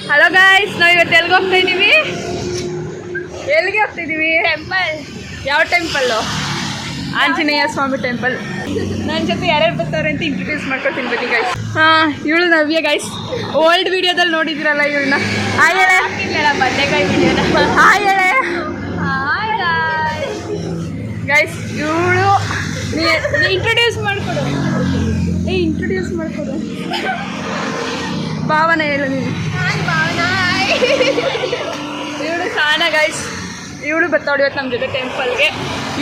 Hello guys, ನಾವು ಇವತ್ತು ಎಲ್ಲಿಗೆ ಹೋಗ್ತಾ ಇದ್ದೀವಿ? ಟೆಂಪಲ್. ಯಾವ ಟೆಂಪಲ್ಲು? ಆಂಜನೇಯ ಸ್ವಾಮಿ ಟೆಂಪಲ್. ನನ್ನ ಜೊತೆ ಯಾರ್ಯಾರು ಬರ್ತಾರೆ ಅಂತ ಇಂಟ್ರೊಡ್ಯೂಸ್ ಮಾಡ್ಕೊತೀನಿ ಬನ್ನಿ ಗೈಸ್. ಇವಳು ನವ್ಯ ಗೈಸ್. ಓಲ್ಡ್ ವಿಡಿಯೋದಲ್ಲಿ ನೋಡಿದಿರಲ್ಲ ಇವಳನ್ನ. ಹಾಯ್ ಹೇಳೆ. ಬದನೆಕಾಯಿ ವಿಡಿಯೋನ. ಹಾಯ್ ಹೇಳೆ. ಗೈಸ್ ಇವಳು ಇಂಟ್ರೊಡ್ಯೂಸ್ ಮಾಡ್ಕೊಡು. ಇಂಟ್ರೊಡ್ಯೂಸ್ ಮಾಡ್ಕೊಡು. ಭಾವನ ಹೇಳು ನೀನು. ಇವಳು ಸಾನ ಗೈಸ್. ಇವಳು ಬರ್ತಾವಳು ಇವತ್ತು ನಮ್ಮ ಜೊತೆ ಟೆಂಪಲ್ಗೆ.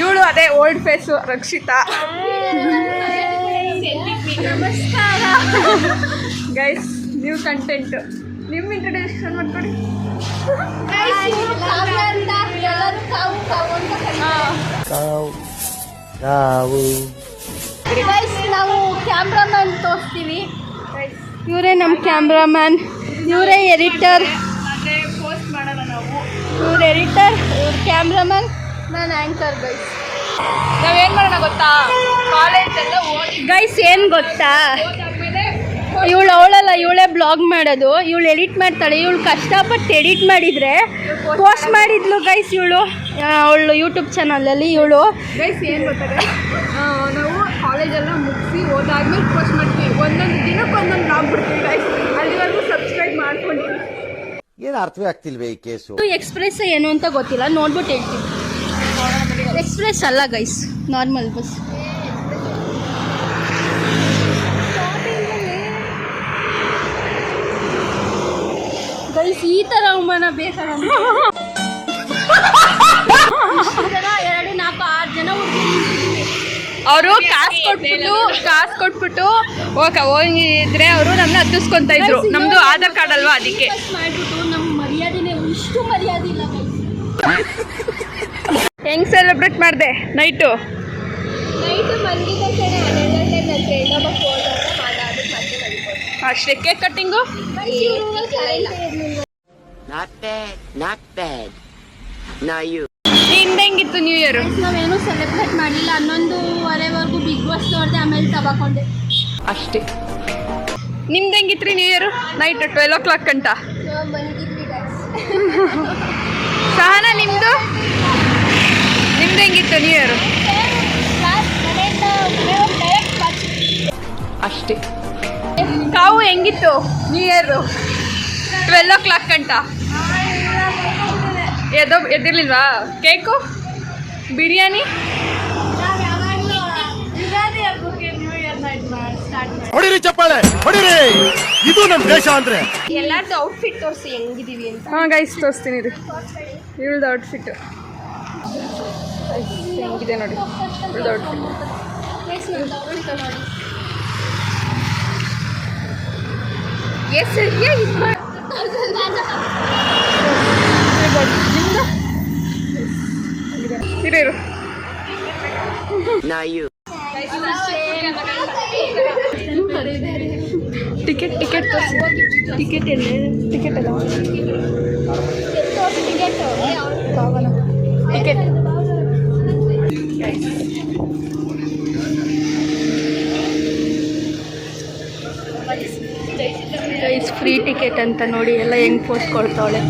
ಇವಳು ಅದೇ ಓಲ್ಡ್ ಫೇಸು ರಕ್ಷಿತಾ. ನಮಸ್ಕಾರ ಗೈಸ್. New content. ನಿಮ್ಮ ಇಂಟ್ರೊಡ್ಯೂಕ್ಷನ್ ಮಾಡ್ಕೊಡಿ. ನಾವು ಕ್ಯಾಮ್ರಾಮನ್ ತೋರಿಸ್ತೀವಿ. ಇವರೇ ನಮ್ಮ ಕ್ಯಾಮ್ರಾಮನ್, ಇವರೇ ಎಡಿಟರ್. ಪೋಸ್ಟ್ ಮಾಡೋಣ ನಾವು. ಇವ್ರು ಎಡಿಟರ್, ಇವ್ರು ಕ್ಯಾಮ್ರಾಮನ್, ನಾನು ಆ್ಯಂಕರ್. ಗೈಸ್ ನಾವೇನು ಮಾಡೋಣ ಗೊತ್ತಾ? ಕಾಲೇಜೆಲ್ಲ ಓದಿ ಗೈಸ್ ಏನು ಗೊತ್ತಾ, ಅವಳಲ್ಲ, ಇವಳೇ ಬ್ಲಾಗ್ ಮಾಡೋದು. ಇವಳು ಎಡಿಟ್ ಮಾಡ್ತಾಳೆ. ಇವಳು ಕಷ್ಟಪಟ್ಟು ಎಡಿಟ್ ಮಾಡಿದರೆ ಪೋಸ್ಟ್ ಮಾಡಿದ್ಲು ಗೈಸ್. ಅವಳು ಯೂಟ್ಯೂಬ್ ಚಾನಲಲ್ಲಿ ಇವಳು. ಗೈಸ್ ಏನು ಗೊತ್ತಾರೆ, ನಾವು ಕಾಲೇಜೆಲ್ಲ ಮುಗಿಸಿ ಹೋದಾದ್ಮೇಲೆ ಪೋಸ್ಟ್ ಮಾಡ್ತೀವಿ. ಒಂದೊಂದು ದಿನಕ್ಕೆ ಒಂದೊಂದು ಬ್ಲಾಗ್ ಬಿಡ್ತೀವಿ ಗೈಸ್. ಅಲ್ಲಿವರೆಗೂ ಸಬ್ಸ್ಕ್ರೈಬ್ ಮಾಡ್ಕೊಂಡಿವಿ. ಏನು ಅರ್ಥವೇ ಆಗ್ತಿಲ್ವೇ ಈ ಕೇಸು? ಎಕ್ಸ್ಪ್ರೆಸ್ ಏನು ಅಂತ ಗೊತ್ತಿಲ್ಲ, ನೋಡ್ಬಿಟ್ಟು ಹೇಳ್ತೀವಿ. ಎಕ್ಸ್ಪ್ರೆಸ್ ಅಲ್ಲ ಗೈಸ್, ನಾರ್ಮಲ್ ಬಸ್. ಗೈಸ್ ಈ ಥರ ಅವಮಾನ ಬೇಕಲ್ಲ. 2, 4, 6 ಜನ ಅವರು ಕಾಸು ಕೊಟ್ಬಿಟ್ಟು ಹೋಗಿದ್ರೆ ಅವರು ನಮ್ಮನ್ನ ಹತ್ತಿಸ್ಕೊಂತ ಇದ್ರು. ನಮ್ದು ಆಧಾರ್ ಕಾರ್ಡ್ ಅಲ್ವಾ, ಅದಕ್ಕೆ ಮಾಡ್ಬಿಟ್ಟು ನಮ್ಮ ಮರ್ಯಾದೆನೇ ಇಷ್ಟು ಮರ್ಯಾದೆ ಇಲ್ಲ. ಹೆಂಗ್ ಸೆಲೆಬ್ರೇಟ್ ಮಾಡಿದೆ ನೈಟು? ಅಷ್ಟೇ. ಕೇಕ್ ಕಟ್ಟಿಂಗು ನಿಂದ ಹೆಂಗಿತ್ತು ನ್ಯೂ ಇಯರ್? ನಾವೇನು ಸೆಲೆಬ್ರೇಟ್ ಮಾಡಲಿಲ್ಲ. 11:30ವರೆಗೂ ಬಿಗ್ ಬಾಸ್ ನೋಡಿದೆ, ಆಮೇಲೆ ತಗೊಂಡೆ ಅಷ್ಟೇ. ನಿಮ್ದು ಹೆಂಗಿತ್ರಿ ನ್ಯೂ ಇಯರ್ ನೈಟ್ 12 o'clock ಗಂಟ? ಸಹನಾ ನಿಮ್ದು ಹೆಂಗಿತ್ತು ನ್ಯೂ ಇಯರ್? ಅಷ್ಟೇ. ಕಾವು ಹೆಂಗಿತ್ತು ನ್ಯೂ ಇಯರ್ 12 o'clock ಗಂಟ? ಎದ್ದಿರ್ಲಿಲ್ವಾ? ಕೇಕು, ಬಿರಿಯಾನಿ. ಹೊಡಿರಿ ಚಪ್ಪಾಳೆ, ಹೊಡಿರಿ. ಇದು ನಮ್ಮ ದೇಶ ಅಂದ್ರೆ. ಎಲ್ಲಾರ್ದು ಔಟ್ಫಿಟ್ ತೋರಿಸಿ ಹೆಂಗಿದೀವಿ ಅಂತ. ಗೈಸ್ ತೋರಿಸ್ತೀನಿ ರೀ. ಇವಳ್ದು ಔಟ್ಫಿಟ್ ಹೆಂಗಿದೆ ನೋಡಿ. ಇವಳ್ದು ಔಟ್ಫಿಟ್ ಇರು. ಟಿಕೆಟ್ ತೋರಿಸಿ. ಟಿಕೆಟ್ ಎಲ್ಲ ಟಿಕೆಟ್ ಗೈಸ್ ಫ್ರೀ ಟಿಕೆಟ್ ಅಂತ ನೋಡಿ ಎಲ್ಲ ಹೆಂಗ್ ಪೋಸ್ಟ್ ಕೊಡ್ತಾವಳೆ.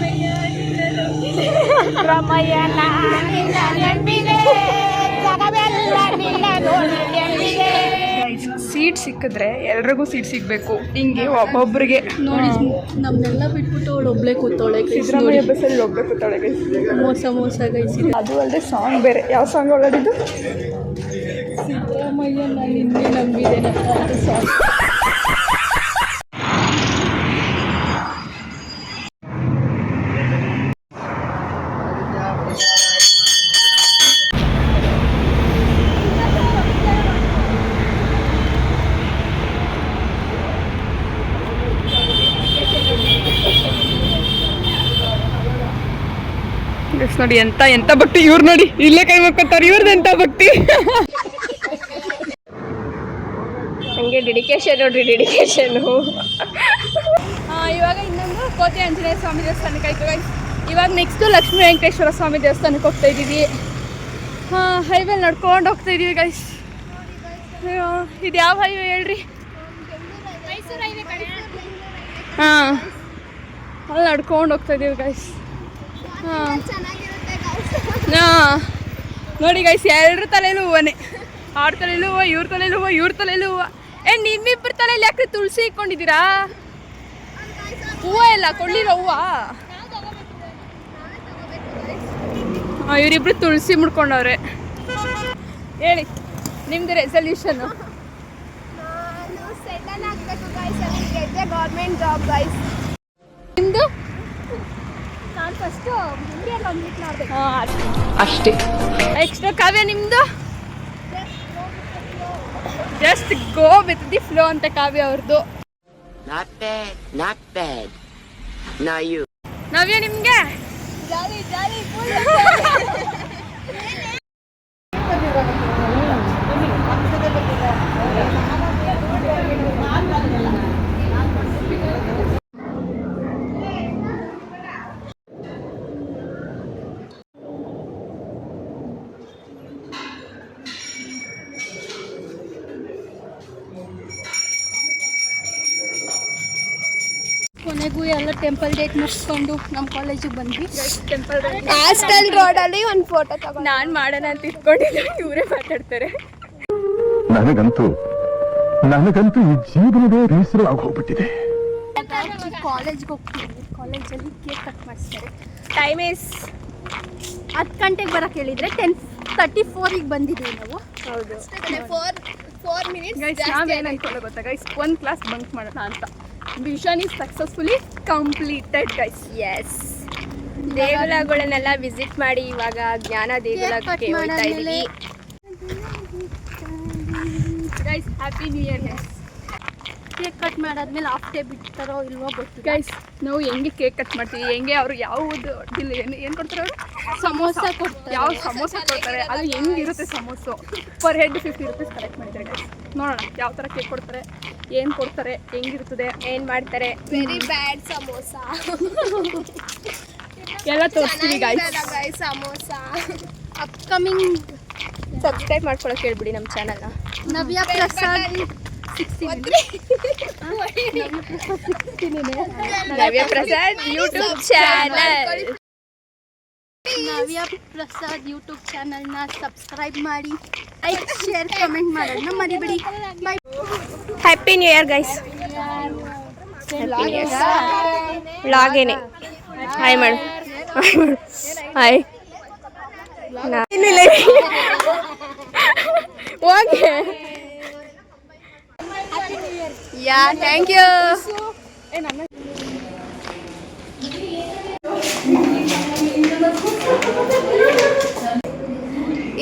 ಸೀಟ್ ಸಿಕ್ಕಿದ್ರೆ ಎಲ್ರಿಗೂ ಸೀಟ್ ಸಿಗಬೇಕು. ಹಿಂಗೆ ಒಬ್ಬೊಬ್ಬರಿಗೆ ನೋಡಿ ನಮ್ಮನ್ನೆಲ್ಲ ಬಿಟ್ಬಿಟ್ಟು ಅವಳು ಒಬ್ಳೆ ಕೂತವಳೆ. ಸಿದ್ದರಾಮಯ್ಯ ಬಸ್ಸಲ್ಲಿ ಒಬ್ಬಳೆ ಕೂತಾಳೆ ಗೈಸ್. ಮೋಸ ಗೈಸ್. ಅದು ಅಲ್ಲದೆ ಸಾಂಗ್ ಬೇರೆ. ಯಾವ ಸಾಂಗ್ ಹೊರಡಿದ್ದು? ಸಿದ್ದರಾಮಯ್ಯ ನಾನು ನಿನ್ನೆ ನಂಬಿದ್ದೇನಪ್ಪ ಅಂತ ಸಾಂಗ್. ನೋಡಿ ಎಂತ ಭಕ್ತಿ ಇವ್ರು. ನೋಡಿ ಇಲ್ಲೇ ಕೈ ಮುಕ್ಕೋತಾರೆ. ಇವ್ರದ್ದು ಎಂತ ಭಕ್ತಿ. ಹಂಗೆ ಡೆಡಿಕೇಶನ್ ನೋಡ್ರಿ, ಡೆಡಿಕೇಶನ್. ಇವಾಗ ಇನ್ನೊಂದು ಕೋಟೆ ಆಂಜನೇಯ ಸ್ವಾಮಿ ದೇವಸ್ಥಾನಕ್ಕೆ ಆಯ್ತು ಗೈಸ್. ಇವಾಗ ನೆಕ್ಸ್ಟು ಲಕ್ಷ್ಮೀ ವೆಂಕಟೇಶ್ವರ ಸ್ವಾಮಿ ದೇವಸ್ಥಾನಕ್ಕೆ ಹೋಗ್ತಾ ಇದ್ದೀವಿ. ಹೈವೇ ನಡ್ಕೊಂಡು ಹೋಗ್ತಾ ಇದ್ದೀವಿ ಗೈಸ್. ಇದು ಯಾವ ಹೈವೇ ಹೇಳ್ರಿ? ಮೈಸೂರು ಹೈವೇ ಕಡೆ. ಹಾಂ ಅಲ್ಲಿ ನಡ್ಕೊಂಡು ಹೋಗ್ತಾ ಇದೀವಿ ಗೈಸ್. ಹಾಂ ನೋಡಿ ಗೈಸ್, ಎಲ್ಲರ ತಲೆಯಲ್ಲೂ ಹೂವನೇ. ಅವ್ರ ತಲೆಯಲ್ಲೂ ಹೂವು, ಇವ್ರ ತಲೆಯಲ್ಲೂ ಹೂವು, ಇವ್ರ ತಲೆಯಲ್ಲೂ ಹೂವು. ನಿಮ್ಮಿಬ್ಬರ ತಲೆಯಲ್ಲಿ ಯಾಕೆ ತುಳಸಿ ಇಟ್ಕೊಂಡಿದ್ದೀರಾ? ಹೂವು ಎಲ್ಲ ಕೊಳ್ಳಿರೋ ಹೂವು. ಇವರಿಬ್ರು ತುಳಸಿ ಮುಡ್ಕೊಂಡವ್ರೆ. ಹೇಳಿ ನಿಮ್ದು ರೆಸಲ್ಯೂಷನ್ನು. Government job guys. ನಿಮ್ಮದು? ನಾನು ಫಸ್ಟು ಇಂಡಿಯಾ ಕಂಪ್ಲೀಟ್ ಮಾಡಬೇಕು. ಅಷ್ಟೇ. ನೆಕ್ಸ್ಟ್ ಕಾವ್ಯ ನಿಮ್ಮದು? Just go with the flow ಅಂತ ಕಾವ್ಯ ಅವ್ರದ್ದು. Not bad, not bad. Now you. ನವ್ಯ ನಿಮಗೆ? ಜಾಲಿ ಜಾಲಿ ಕೊನೆಗೂ ಎಲ್ಲ ಟೆಂಪಲ್ ಡೇಟ್ ಮುಗಿಸ್ಕೊಂಡು ನಮ್ಮ ಕಾಲೇಜಿಗೆ ಬಂದ್ವಿ. ಟೆಂಪಲ್ ಹಾಸ್ಟೆಲ್ ರೋಡಲ್ಲಿ ಒಂದು ಫೋಟೋ ತಗೊಂಡು ನಾನು ಮಾಡೋಣ ಅಂತ ಇಟ್ಕೊಂಡಿಲ್ಲ, ಇವರೇ ಮಾತಾಡ್ತಾರೆ. ನನಗಂತೂ ಈ ಜೀವನವೇ ಬೇಸರವಾಗಿ ಹೋಗ್ಬಿಟ್ಟಿದೆ. ಕಾಲೇಜ್ಗೆ ಹೋಗ್ತೀವಿ. ಕಾಲೇಜಲ್ಲಿ ಕೇಕ್ ಕಟ್ ಮಾಡಿಸ್ತಾರೆ. ಟೈಮ್ ಈಸ್ 10 ಗಂಟೆಗೆ ಬರೋಕ್ಕೆ ಹೇಳಿದರೆ 10:34ಗೆ ಬಂದಿದ್ದೀವಿ ನಾವು. ಹೌದು 4 ಮಿನಿಟ್ಸ್. ಗೈಸ್ ನಾವೇನು ಅನ್ಕೊಳ್ಳೋ ಗೊತ್ತಾ ಗೈಸ್, ಒಂದು ಕ್ಲಾಸ್ ಬಂಕ್ ಮಾಡೋಣ ಅಂತ. Mission is successfully completed guys. Yes, ದೇಗುಲಗಳನ್ನೆಲ್ಲ ವಿಸಿಟ್ ಮಾಡಿ ಇವಾಗ ಜ್ಞಾನ ದೇಗುಲಕ್ಕೆ ಹೋಗ್ತಾ ಇದ್ದೀವಿ. Guys happy new year guys. Cake cut ಮಾಡಾದ್ಮೇಲೆ ಹಾಫ್ ಡೇ ಬಿಡ್ತಾರೋ ಇಲ್ವೋ ಗೊತ್ತಿಲ್ಲ. ಗೈಸ್ ನಾವು ಹೆಂಗೆ ಕೇಕ್ ಕಟ್ ಮಾಡ್ತೀವಿ, ಹೆಂಗೆ ಅವರು ಯಾವುದು ಇಲ್ಲ ಏನು ಕೊಡ್ತಾರೆ ಅವರು? ಸಮೋಸ ಕೊಡ್ತಾರೆ. ಯಾವ ಸಮೋಸ ಕೊಡ್ತಾರೆ, ಅದು ಹೆಂಗಿರುತ್ತೆ samosa. Per head 50 rupees collect ಮಾಡಿದ್ದಾರೆ ಗೈಸ್. ನೋಡೋಣ ಯಾವ ಥರ ಕೇಕ್ ಕೊಡ್ತಾರೆ, ಏನು ಕೊಡ್ತಾರೆ, ಹೆಂಗಿರ್ತದೆ, ಏನು ಮಾಡ್ತಾರೆ. ವೆರಿ ಬ್ಯಾಡ್ ಸಮೋಸ ಎಲ್ಲ ತೋರಿಸ್ತೀವಿ ಗೈಸ್. ಸಮೋಸ ಅಪ್ಕಮಿಂಗ್. ಸಬ್ಸ್ಕ್ರೈಬ್ ಮಾಡ್ಕೊಳಕ್ಕೆ ಹೇಳ್ಬಿಡಿ ನಮ್ಮ ಚಾನಲ್ನ. Navya Prasad Navya Prasad YouTube channel. Navya Prasad YouTube ಚಾನಲ್ನ ಸಬ್ಸ್ಕ್ರೈಬ್ ಮಾಡಿ, ಲೈಕ್ ಶೇರ್ ಕಮೆಂಟ್ ಮಾಡೋದನ್ನ ಮರಿಬೇಡಿ. Bye. Happy new year guys. ವ್ಲಾಗೇನೆ ಹಾಯ್ ಮಾಡು, hi. Okay yeah thank you.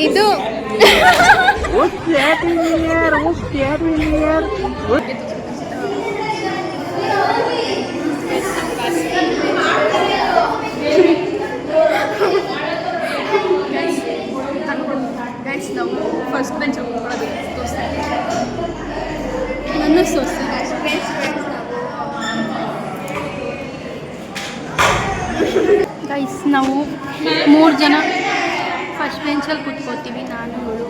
ಇದು ಗೈಸ್ ನಾವು ಫಸ್ಟ್ ಬೆಂಚ್ ಕೂತ್ಕೊಳ್ಳೋದು ನನ್ನ ಸೊಸೆ. ಗೈಸ್ ನಾವು 3 ಜನ ಫಸ್ಟ್ ಬೆಂಚಲ್ಲಿ ಕೂತ್ಕೋತೀವಿ. ನಾನು ಇವಳು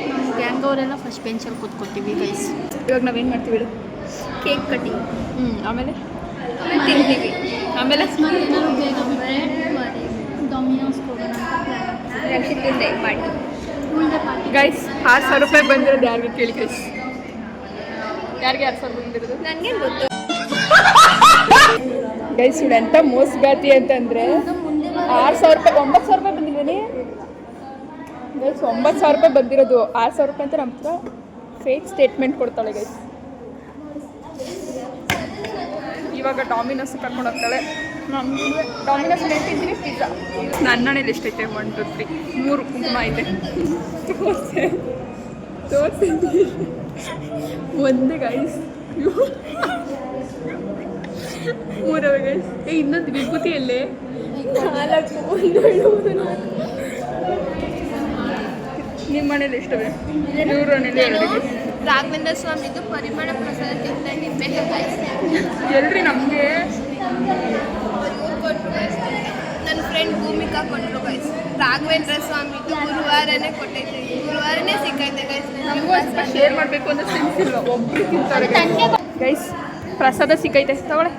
ನಮ್ಮ ಗ್ಯಾಂಗ್ ಅವರೆಲ್ಲ ಫಸ್ಟ್ ಬೆಂಚಲ್ಲಿ ಕೂತ್ಕೋತೀವಿ ಗೈಸ್. ಇವಾಗ ನಾವೇನು ಮಾಡ್ತೀವಿ ಹೇಳು? Cake cutting. ಆಮೇಲೆ ತಿಂತೀವಿ. ಆಮೇಲೆ ಏನಾದ್ರು ಬೇಗ ಬಿಟ್ಟರೆ ಡೊಮಿನೋಸ್ಗೆ ಹೋಗೋಣ ಅಂತ ಮಾಡಿ ಉಳ್ದೆ ಪಾರ್ಟಿ. ಗೈಸ್ 6,000 ರೂಪಾಯಿ ಬಂದಿರೋದು ಯಾರಿಗೆ ಕೇಳಿ ಗೈಸ್? ಯಾರಿಗೆ 6,000 ಬಂದಿರೋದು? ನನಗೆ ಗೊತ್ತು ಗೈಸ್. ಇವಳು ಎಂಥ ಮೋಸಗಾತಿ ಅಂತಂದರೆ 6,000 ರೂಪಾಯಿ 9,000 ರೂಪಾಯಿ ಬಂದಿದ್ದೀನಿ ಗೈಸ್. 9,000 ರೂಪಾಯಿ ಬಂದಿರೋದು, 6,000 ರೂಪಾಯಿ ಅಂತ ನಮ್ಮ ಹತ್ರ ಫೇಕ್ ಸ್ಟೇಟ್ಮೆಂಟ್ ಕೊಡ್ತಾಳೆ ಗೈಸ್. ಇವಾಗ ಡಾಮಿನೋಸ್ ಕರ್ಕೊಂಡು ಹೋಗ್ತಾಳೆ. ನಮಗೆ ಡಾಮಿನೋಸ್ ತಿಂತೀನಿ, ಪಿಜ್ಜಾ. ನನ್ನ ಮನೇಲಿ ಎಷ್ಟೈತೆ? 1 2 3 3 ಕುಂಕುಮ ಐತೆ. ತೋರಿಸಿ ಒಂದೇ ಗೈಸ್, 3 ಗೈಸ್. ಇನ್ನೊಂದು ವಿಭೂತಿಯಲ್ಲೇ 4 ನಿಮ್ಮ ಮನೇಲಿ ಎಷ್ಟವೆ? 100 ರಾಘವೇಂದ್ರ ಸ್ವಾಮಿದು ಪರಿಮಳ ಪ್ರಸಾದ ತಿಂತಾಗಿರ್ಬೇಕು ಗೈಸ್. ಎಲ್ರಿ ನಮಗೆ ನನ್ನ ಫ್ರೆಂಡ್ ಭೂಮಿಕಾ ಕೊಟ್ಟರು ಗೈಸ್. ರಾಘವೇಂದ್ರ ಸ್ವಾಮಿದು ಗುರುವಾರನೇ ಕೊಟ್ಟೈತೆ, ಗುರುವಾರನೇ ಸಿಕ್ಕೈತೆ ಗೈಸ್. ನಮಗೂ ಸ್ವಲ್ಪ ಶೇರ್ ಮಾಡಬೇಕು ಅಂತ ಸೆನ್ಸ್ ಇಲ್ಲ, ಒಬ್ರು ತಿಂತಾರೆ ಗೈಸ್. ಪ್ರಸಾದ ಸಿಕ್ಕೈತೆ ತಗೊಳ್ಳೆ.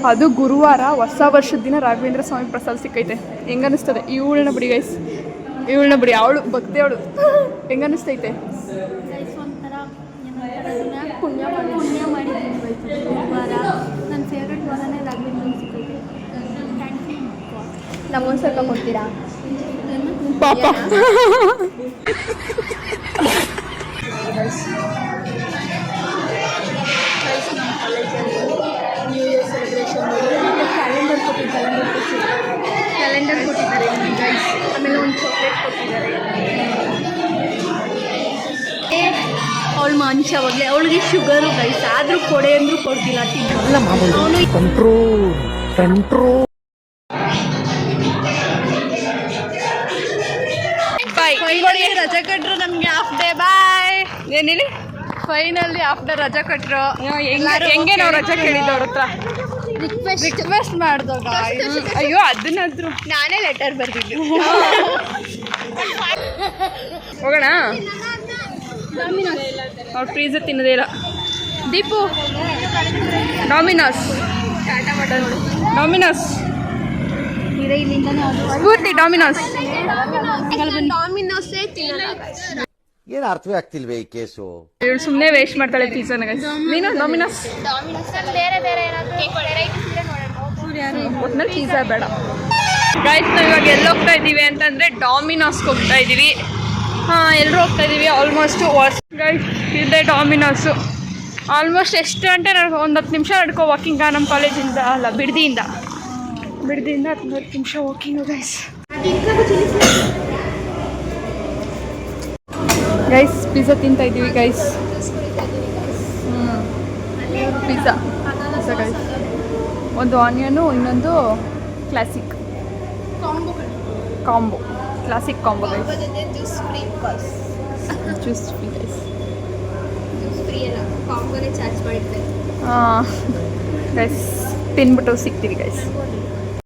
ಅದು ಗುರುವಾರ ಹೊಸ ವರ್ಷದ ದಿನ ರಾಘವೇಂದ್ರ ಸ್ವಾಮಿ ಪ್ರಸಾದ ಸಿಕ್ಕೈತೆ. ಹೆಂಗನ್ನಿಸ್ತದೆ ಇವಳನ್ನ ಬಿಡಿ ಗೈಸ್, ಇವಳನ್ನ ಬಿಡಿ, ಅವಳು ಭಕ್ತಿ ಅವಳು. ಹೆಂಗನ್ನಿಸ್ತೈತೆ? ಒಂಥರ ಪುಣ್ಯ ಮಾಡಿದ್ದೀನಿ ಗುರುವಾರ. ನನ್ನ ಫೇವ್ರೆಟ್ ವಾರನೇ ರಾಘವೇಂದ್ರ ಸಿಕ್ಕೈತೆ. ನಮಗೊಂದು ಸ್ವಲ್ಪ ಕೊಡ್ತೀರಾ? ಪಾಪ ಕ್ಯಾಲೆಂಡರ್ ಕೊಟ್ಟಿದ್ದಾರೆ ಗೈಸ್. ಆಮೇಲೆ ಒಂದು ಚಾಕ್ಲೇಟ್ ಕೊಟ್ಟಿದ್ದಾರೆ. ಅವಳು ಮಾಂಸವಾಗಲೇ ಅವಳಿಗೆ ಶುಗರು ಗೈಸ್, ಆದರೂ ಕೊಡೆ ಅಂದರೂ ಕೊಡ್ತಿಲ್ಲ. ಬಾಯ್. ರಜೆ ಕೊಟ್ಟರು ನಮಗೆ ಹಾಫ್ ಡೇ. ಬಾಯ್. ಏನಿಲ್ಲ, ಫೈನಲಿ ಹಾಫ್ ಡೇ ರಜೆ ಕೊಟ್ಟರು. ಹೆಂಗೆ ನಾವು ರಜೆ ಕೇಳಿದ್ದು ಅವ್ರ ಹತ್ರ ರಿಕ್ವೆಸ್ಟ್ ಮಾಡಿದಾಗ ಅಯ್ಯೋ ಅದನ್ನಾದ್ರು ನಾನೇ ಲೆಟರ್ ಬರ್ತಿದ್ದೆ. ಹೋಗೋಣ. ಅವ್ರು ಫ್ರೀಸ್ ತಿನ್ನೋದೇ ಇಲ್ಲ. ದೀಪು ಡಾಮಿನೋಸ್ ಸ್ಫೂರ್ತಿ ಡಾಮಿನೋಸ್. ಡಾಮಿನೋಸೇ ತಿನ್ನಲ್ಲ. ಏನ್ ಅರ್ಥವೇ ಆಗ್ತಿಲ್ವೇ ಈ ಕೇಸು? ಇವಳು ಸುಮ್ಮನೆ ವೇಸ್ಟ್ ಮಾಡ್ತಾಳೆ ಪಿಜ್ಜಾನ. ನೀನು ಡಾಮಿನೋಸ್ ಬೇರೆ ಬೇರೆ ಏನಾದರೂ ಒಟ್ನಲ್ಲಿ ಪಿಜ್ಜಾ ಬೇಡ. ಗೈಸ್ ನಾವು ಇವಾಗ ಎಲ್ಲಿ ಹೋಗ್ತಾ ಇದ್ದೀವಿ ಅಂತಂದರೆ ಡಾಮಿನೋಸ್ಗೆ ಹೋಗ್ತಾ ಇದ್ದೀವಿ. ಎಲ್ಲರೂ ಹೋಗ್ತಾ ಇದ್ದೀವಿ ಆಲ್ಮೋಸ್ಟು. ಗೈಸ್ ಇದೆ ಡಾಮಿನೋಸು. ಆಲ್ಮೋಸ್ಟ್ ಎಷ್ಟು ಗಂಟೆ ಒಂದು 10 ನಿಮಿಷ ನಡ್ಕೋ ವಾಕಿಂಗ ನಮ್ಮ ಕಾಲೇಜಿಂದ, ಅಲ್ಲ ಬಿಡದಿಯಿಂದ 10 ನಿಮಿಷ ವಾಕಿಂಗು ಗೈಸ್. ಗೈಸ್ ಪಿಜ್ಜಾ ತಿಂತಾ ಇದ್ದೀವಿ ಗೈಸ್. ಪಿಜ್ಜಾ ಗೈಸ್, ಒಂದು ಆನಿಯನು, ಇನ್ನೊಂದು classic combo. Classic combo guys. Juice free guys. ಕಾಂಬೋನೇ ಚಾರ್ಜ್ ಮಾಡಿರ್ತಾರೆ ಗೈಸ್ ತಿನ್ಬಿಟ್ಟು ಸಿಗ್ತೀವಿ ಗೈಸ್.